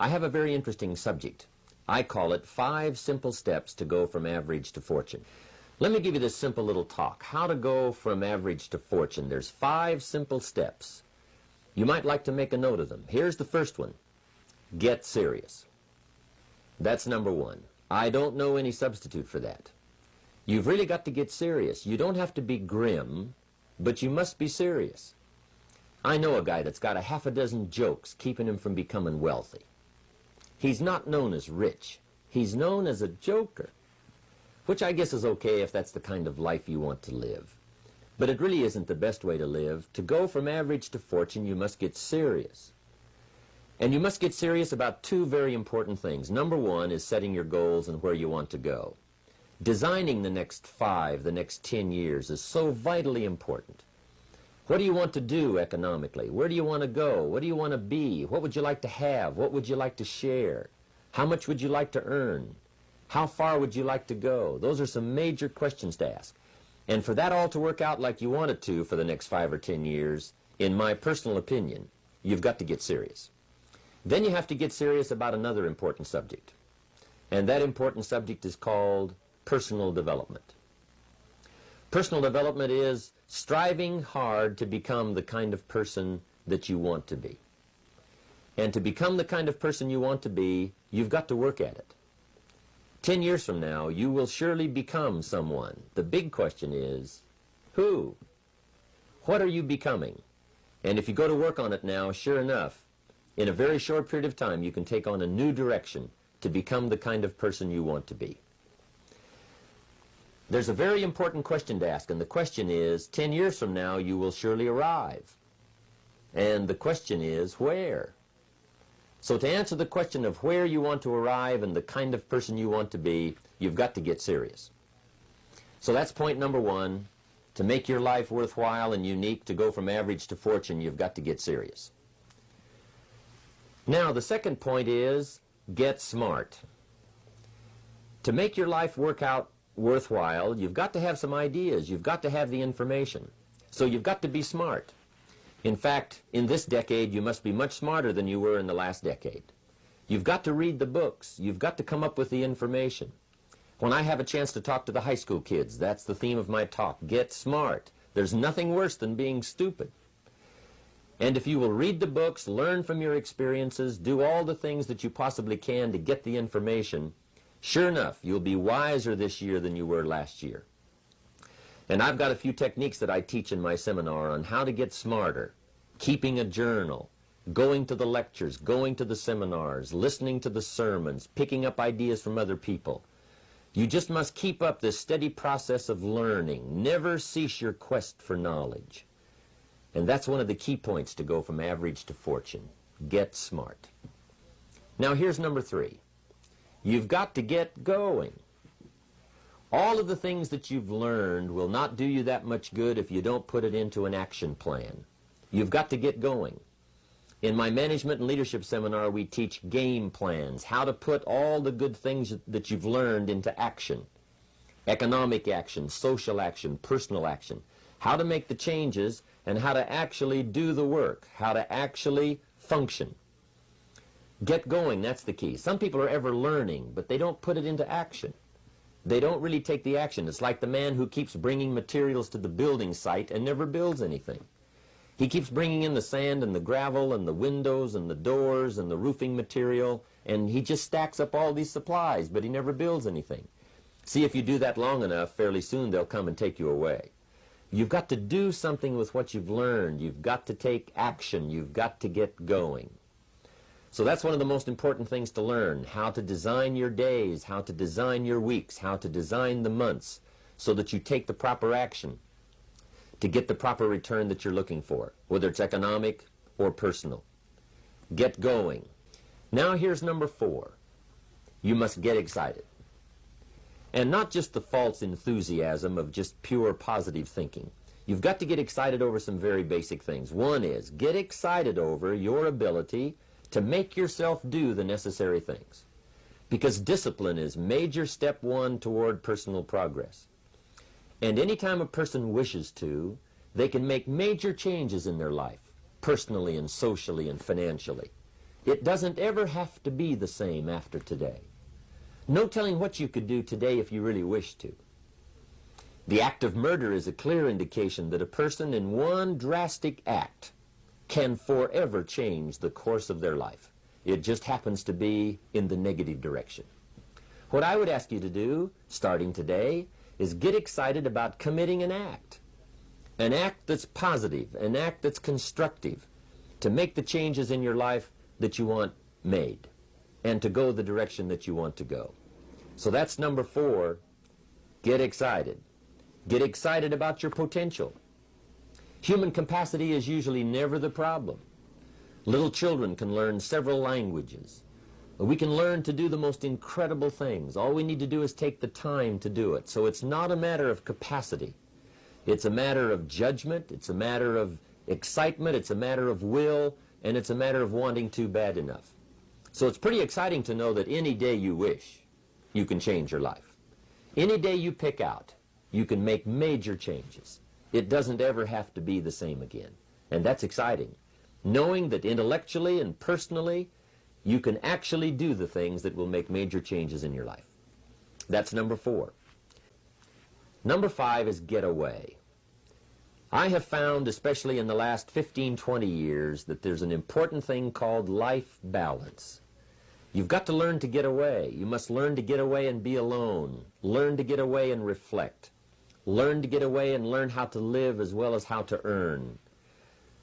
I have a very interesting subject. I call it 5 simple steps to go from average to fortune. Let me give you this simple little talk. How to go from average to fortune. There's 5 simple steps. You might like to make a note of them. Here's the first one. Get serious. That's number 1. I don't know any substitute for that. You've really got to get serious. You don't have to be grim, but you must be serious. I know a guy that's got a half a dozen jokes keeping him from becoming wealthy. He's not known as rich. He's known as a joker, which I guess is okay if that's the kind of life you want to live. But it really isn't the best way to live. To go from average to fortune, you must get serious. And you must get serious about 2 very important things. Number 1 is setting your goals and where you want to go. Designing the next 5, the next 10 years is so vitally important. What do you want to do economically? Where do you want to go? What do you want to be? What would you like to have? What would you like to share? How much would you like to earn? How far would you like to go? Those are some major questions to ask. And for that all to work out like you want it to for the next 5 or 10 years, in my personal opinion, you've got to get serious. Then you have to get serious about another important subject. And that important subject is called personal development. Personal development is striving hard to become the kind of person that you want to be. And to become the kind of person you want to be, you've got to work at it. 10 years from now, you will surely become someone. The big question is, who? What are you becoming? And if you go to work on it now, sure enough, in a very short period of time, you can take on a new direction to become the kind of person you want to be. There's a very important question to ask, and the question is, 10 years from now, you will surely arrive. And the question is, where? So to answer the question of where you want to arrive and the kind of person you want to be, you've got to get serious. So that's point number 1. To make your life worthwhile and unique, to go from average to fortune, you've got to get serious. Now, the second point is, get smart. To make your life work out worthwhile, you've got to have some ideas. You've got to have the information. So you've got to be smart. In fact, in this decade, you must be much smarter than you were in the last decade. You've got to read the books. You've got to come up with the information. When I have a chance to talk to the high school kids, that's the theme of my talk. Get smart. There's nothing worse than being stupid. And if you will read the books, learn from your experiences, do all the things that you possibly can to get the information, sure enough, you'll be wiser this year than you were last year. And I've got a few techniques that I teach in my seminar on how to get smarter, keeping a journal, going to the lectures, going to the seminars, listening to the sermons, picking up ideas from other people. You just must keep up this steady process of learning. Never cease your quest for knowledge. And that's one of the key points to go from average to fortune. Get smart. Now here's number 3. You've got to get going. All of the things that you've learned will not do you that much good if you don't put it into an action plan. You've got to get going. In my management and leadership seminar, we teach game plans, how to put all the good things that you've learned into action. Economic action, social action, personal action. How to make the changes and how to actually do the work, how to actually function. Get going, that's the key. Some people are ever learning, but they don't put it into action. They don't really take the action. It's like the man who keeps bringing materials to the building site and never builds anything. He keeps bringing in the sand and the gravel and the windows and the doors and the roofing material, and he just stacks up all these supplies, but he never builds anything. See, if you do that long enough, fairly soon they'll come and take you away. You've got to do something with what you've learned. You've got to take action. You've got to get going. So that's one of the most important things to learn, how to design your days, how to design your weeks, how to design the months so that you take the proper action to get the proper return that you're looking for, whether it's economic or personal. Get going. Now here's number 4. You must get excited. And not just the false enthusiasm of just pure positive thinking. You've got to get excited over some very basic things. One is, get excited over your ability to make yourself do the necessary things. Because discipline is major step 1 toward personal progress. And anytime a person wishes to, they can make major changes in their life, personally and socially and financially. It doesn't ever have to be the same after today. No telling what you could do today if you really wished to. The act of murder is a clear indication that a person in one drastic act can forever change the course of their life. It just happens to be in the negative direction. What I would ask you to do, starting today, is get excited about committing an act that's positive, an act that's constructive, to make the changes in your life that you want made, and to go the direction that you want to go. So that's number 4, get excited. Get excited about your potential. Human capacity is usually never the problem. Little children can learn several languages. We can learn to do the most incredible things. All we need to do is take the time to do it. So it's not a matter of capacity. It's a matter of judgment. It's a matter of excitement. It's a matter of will. And it's a matter of wanting to bad enough. So it's pretty exciting to know that any day you wish, you can change your life. Any day you pick out, you can make major changes. It doesn't ever have to be the same again. And that's exciting. Knowing that intellectually and personally, you can actually do the things that will make major changes in your life. That's number 4. Number 5 is get away. I have found, especially in the last 15, 20 years, that there's an important thing called life balance. You've got to learn to get away. You must learn to get away and be alone. Learn to get away and reflect. Learn to get away and learn how to live as well as how to earn.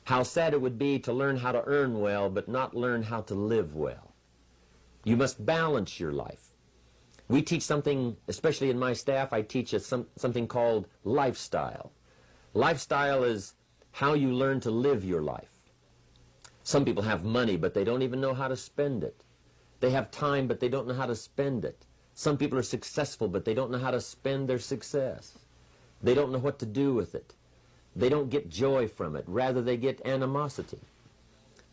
How sad it would be to learn how to earn well but not learn how to live well. You must balance your life. We teach something, especially in my staff, I teach something called lifestyle. Lifestyle is how you learn to live your life. Some people have money, but they don't even know how to spend it. They have time, but they don't know how to spend it. Some people are successful, but they don't know how to spend their success. They don't know what to do with it. They don't get joy from it. Rather, they get animosity.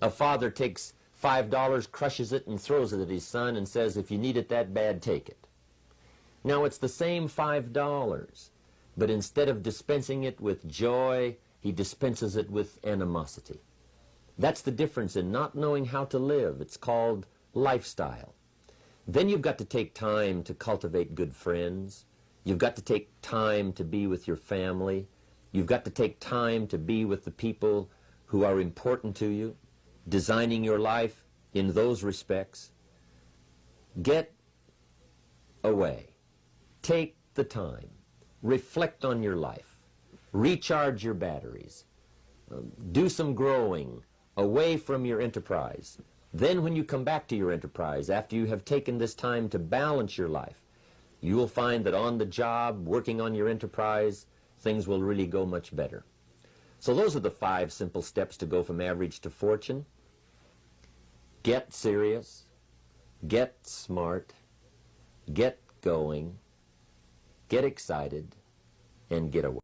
A father takes $5, crushes it, and throws it at his son and says, if you need it that bad, take it. Now, it's the same $5, but instead of dispensing it with joy, he dispenses it with animosity. That's the difference in not knowing how to live. It's called lifestyle. Then you've got to take time to cultivate good friends. You've got to take time to be with your family. You've got to take time to be with the people who are important to you, designing your life in those respects. Get away. Take the time. Reflect on your life. Recharge your batteries. Do some growing away from your enterprise. Then when you come back to your enterprise, after you have taken this time to balance your life, you will find that on the job, working on your enterprise, things will really go much better. So those are the 5 simple steps to go from average to fortune. Get serious, get smart, get going, get excited, and get away.